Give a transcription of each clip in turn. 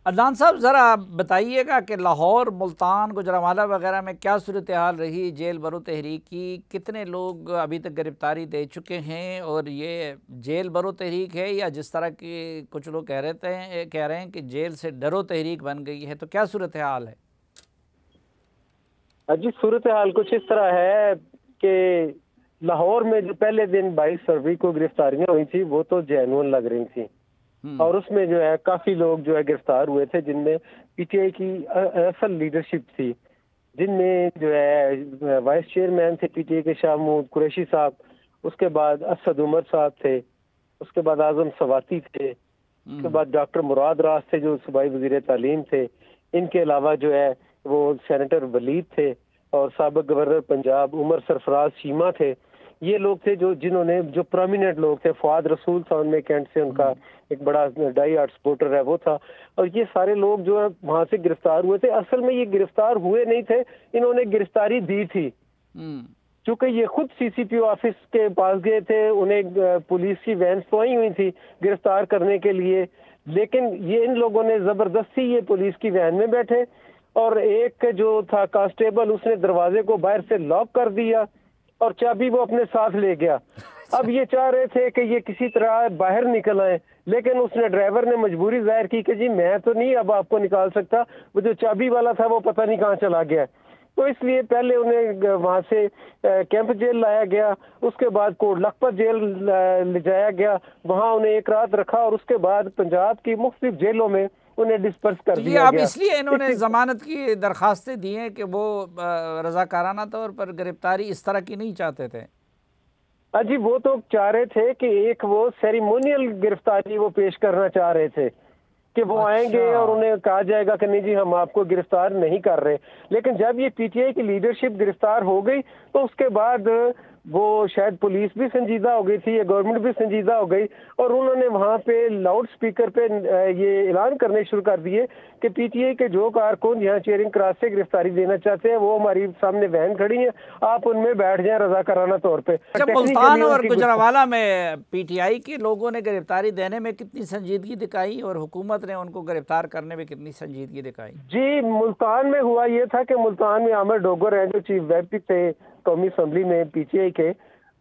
عدنان صاحب ذرا آپ بتائیے گا کہ لاہور، ملتان، گوجرانوالہ وغیرہ میں کیا صورتحال رہی جیل برو تحریک کی؟ کتنے لوگ ابھی تک گرفتاری دے چکے ہیں؟ اور یہ جیل برو تحریک ہے یا جس طرح کی کچھ لوگ کہہ رہے ہیں کہ جیل سے ڈرو تحریک بن گئی ہے؟ تو کیا صورتحال ہے؟ جی، صورتحال کچھ اس طرح ہے کہ لاہور میں جو پہلے دن 22 فروری کو گرفتاریاں ہوئی تھی وہ تو جینون لگ رہی تھیں، اور اس میں جو ہے کافی لوگ جو ہے گرفتار ہوئے تھے، جن میں پی ٹی آئی کی اصل لیڈرشپ تھی، جن میں جو ہے وائس چیئرمین تھے پی ٹی آئی کے شاہ محمود قریشی صاحب، اس کے بعد اسد عمر صاحب تھے، اس کے بعد اعظم سواتی تھے، اس کے بعد ڈاکٹر مراد راز تھے جو صوبائی وزیر تعلیم تھے، ان کے علاوہ جو ہے وہ سینیٹر ولید تھے، اور سابق گورنر پنجاب عمر سرفراز شیما تھے۔ یہ لوگ تھے جنہوں نے جو پرومیننٹ لوگ تھے۔ فواد رسول تھا ان میں، کینٹ سے ان کا ایک بڑا ڈائی ہارڈ سپورٹر ہے، وہ تھا، اور یہ سارے لوگ جو ہے وہاں سے گرفتار ہوئے تھے۔ اصل میں یہ گرفتار ہوئے نہیں تھے، انہوں نے گرفتاری دی تھی، چونکہ یہ خود سی سی پی او آفس کے پاس گئے تھے، انہیں پولیس کی وینس تو آئی ہوئی تھی گرفتار کرنے کے لیے، لیکن یہ ان لوگوں نے زبردستی یہ پولیس کی وین میں بیٹھے، اور ایک جو تھا کانسٹیبل اس نے دروازے کو باہر سے لاک کر دیا اور چابی وہ اپنے ساتھ لے گیا۔ اب یہ چاہ رہے تھے کہ یہ کسی طرح باہر نکل آئے، لیکن اس نے ڈرائیور نے مجبوری ظاہر کی کہ جی میں تو نہیں اب آپ کو نکال سکتا، وہ جو چابی والا تھا وہ پتہ نہیں کہاں چلا گیا، تو اس لیے پہلے انہیں وہاں سے کیمپ جیل لایا گیا، اس کے بعد کوٹ لکھپت جیل لے جایا گیا، وہاں انہیں ایک رات رکھا، اور اس کے بعد پنجاب کی مختلف جیلوں میں انہیں ڈسپرس کر دیا گیا۔ اب اس لیے انہوں نے ضمانت کی درخواستیں دی ہیں کہ وہ رضاکارانہ طور پر گرفتاری اس طرح کی نہیں چاہتے تھے۔ جی، وہ تو چاہ رہے تھے کہ ایک وہ سیریمونیل گرفتاری وہ پیش کرنا چاہ رہے تھے کہ وہ آئیں گے اور انہیں کہا جائے گا کہ نہیں جی ہم آپ کو گرفتار نہیں کر رہے، لیکن جب یہ پی ٹی آئی کی لیڈرشپ گرفتار ہو گئی تو اس کے بعد وہ شاید پولیس بھی سنجیدہ ہو گئی تھی یا گورنمنٹ بھی سنجیدہ ہو گئی، اور انہوں نے وہاں پہ لاؤڈ سپیکر پہ یہ اعلان کرنے شروع کر دیے کہ پی ٹی آئی کے جو کارکن یہاں چیئرنگ کراس سے گرفتاری دینا چاہتے ہیں وہ ہماری سامنے وین کھڑی ہیں، آپ ان میں بیٹھ جائیں رضاکارانہ طور پہ۔ ملتان اور گوجرانوالہ میں پی ٹی آئی کے لوگوں نے گرفتاری دینے میں کتنی سنجیدگی دکھائی اور حکومت نے ان کو گرفتار کرنے میں کتنی سنجیدگی دکھائی؟ جی، ملتان میں ہوا یہ تھا کہ ملتان میں عامر ڈوگر ہیں جو چیف ویپ تھے قومی اسمبلی میں پی ٹی آئی کے،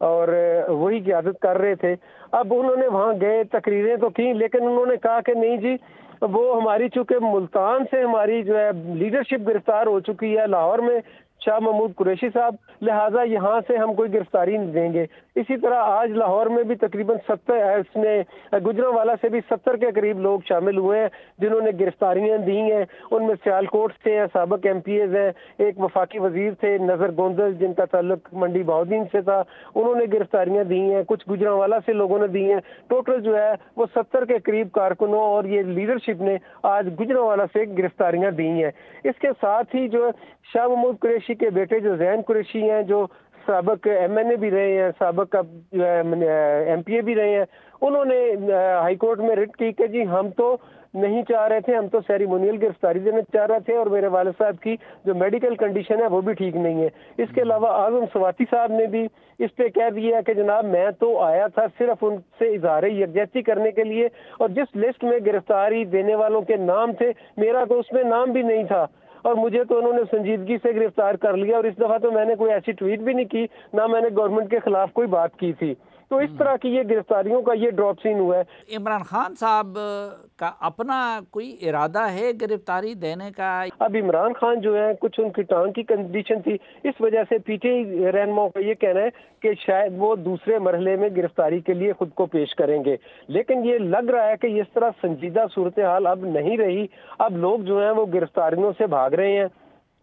اور وہی قیادت کر رہے تھے۔ اب انہوں نے وہاں گئے، تقریریں تو کی، لیکن انہوں نے کہا کہ نہیں جی وہ ہماری چونکہ ملتان سے ہماری جو ہے لیڈرشپ گرفتار ہو چکی ہے لاہور میں شاہ محمود قریشی صاحب، لہٰذا یہاں سے ہم کوئی گرفتاری نہیں دیں گے۔ اسی طرح آج لاہور میں بھی تقریباً 70 اس میں گوجرانوالہ سے بھی 70 کے قریب لوگ شامل ہوئے ہیں جنہوں نے گرفتاریاں دی ہیں، ان میں سیالکوٹ سے ہیں، سابق ایم پی ایز ہیں، ایک وفاقی وزیر تھے نظر گوندل جن کا تعلق منڈی بہاؤدین سے تھا، انہوں نے گرفتاریاں دی ہیں، کچھ گوجرانوالہ سے لوگوں نے دی ہیں، ٹوٹل جو ہے وہ 70 کے قریب کارکنوں اور یہ لیڈرشپ نے آج گوجرانوالہ سے گرفتاریاں دی ہیں۔ اس کے ساتھ ہی جو شاہ محمود قریشی کے بیٹے جو زین قریشی ہیں، جو سابق ایم این اے بھی رہے ہیں، سابق ایم پی اے بھی رہے ہیں، انہوں نے ہائی کورٹ میں رٹ کی کہ جی ہم تو نہیں چاہ رہے تھے، ہم تو سیریمونیل گرفتاری دینا چاہ رہے تھے، اور میرے والد صاحب کی جو میڈیکل کنڈیشن ہے وہ بھی ٹھیک نہیں ہے۔ اس کے علاوہ اعظم سواتی صاحب نے بھی اس پہ کہہ دیا کہ جناب میں تو آیا تھا صرف ان سے اظہار یکجہتی کرنے کے لیے، اور جس لسٹ میں گرفتاری دینے والوں کے نام تھے میرا تو اس میں نام بھی نہیں تھا، اور مجھے تو انہوں نے سنجیدگی سے گرفتار کر لیا، اور اس دفعہ تو میں نے کوئی ایسی ٹویٹ بھی نہیں کی، نہ میں نے گورنمنٹ کے خلاف کوئی بات کی تھی۔ تو اس طرح کی یہ گرفتاریوں کا یہ ڈراپ سین ہوا ہے۔ عمران خان صاحب کا اپنا کوئی ارادہ ہے گرفتاری دینے کا؟ اب عمران خان جو ہے کچھ ان کی ٹانگ کی کنڈیشن تھی، اس وجہ سے پی ٹی آئی رہنماؤں کا یہ کہنا ہے کہ شاید وہ دوسرے مرحلے میں گرفتاری کے لیے خود کو پیش کریں گے، لیکن یہ لگ رہا ہے کہ اس طرح سنجیدہ صورتحال اب نہیں رہی، اب لوگ جو ہیں وہ گرفتاریوں سے بھاگ رہے ہیں،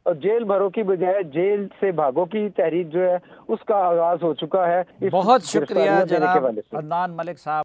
اور جیل بھرو کی بجائے جیل سے بھاگو کی تحریک جو ہے اس کا آغاز ہو چکا ہے۔ بہت شکریہ جناب عدنان ملک صاحب۔